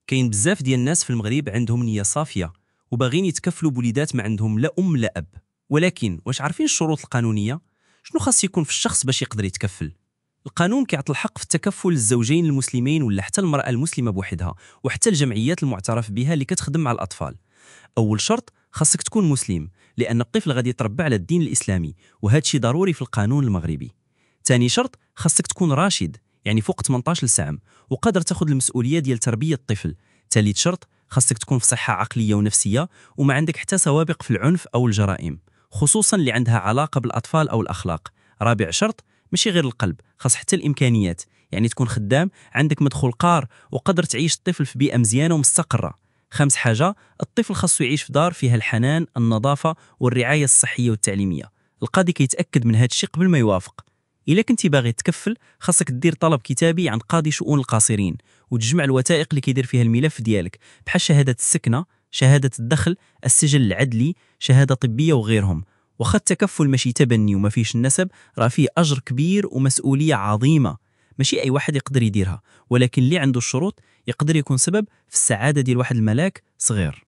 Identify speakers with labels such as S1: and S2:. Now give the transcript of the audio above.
S1: كاين بزاف ديال الناس في المغرب عندهم نية صافية وباغيين يتكفلوا بوليدات ما عندهم لا أم لا أب، ولكن واش عارفين الشروط القانونية؟ شنو خاص يكون في الشخص باش يقدر يتكفل؟ القانون كيعطي الحق في التكفل للزوجين المسلمين ولا حتى المرأة المسلمة بوحدها وحتى الجمعيات المعترف بها اللي كتخدم مع الأطفال. أول شرط خاصك تكون مسلم، لأن الطفل غادي يتربى على الدين الإسلامي وهذا الشيء ضروري في القانون المغربي. ثاني شرط خاصك تكون راشد، يعني فوق 18 سنة وقادر تاخذ المسؤولية ديال تربية الطفل. ثالث شرط خاصك تكون في صحة عقلية ونفسية وما عندك حتى سوابق في العنف أو الجرائم، خصوصا اللي عندها علاقة بالأطفال أو الأخلاق. رابع شرط ماشي غير القلب، خاص حتى الإمكانيات، يعني تكون خدام، عندك مدخول قار وقدر تعيش الطفل في بيئة مزيانة ومستقرة. خامس حاجة، الطفل خاصو يعيش في دار فيها الحنان، النظافة والرعاية الصحية والتعليمية. القاضي كيتأكد من هذا الشيء قبل ما يوافق. إلا كنتي باغي تكفل خاصك دير طلب كتابي عن قاضي شؤون القاصرين وتجمع الوثائق اللي كيدير فيها الملف ديالك، بحال شهادة السكنة، شهادة الدخل، السجل العدلي، شهادة طبية وغيرهم. وخا التكفل ماشي تبني وما فيش النسب، راه فيه أجر كبير ومسؤولية عظيمة، ماشي أي واحد يقدر يديرها، ولكن اللي عنده الشروط يقدر يكون سبب في السعادة ديال واحد الملاك صغير.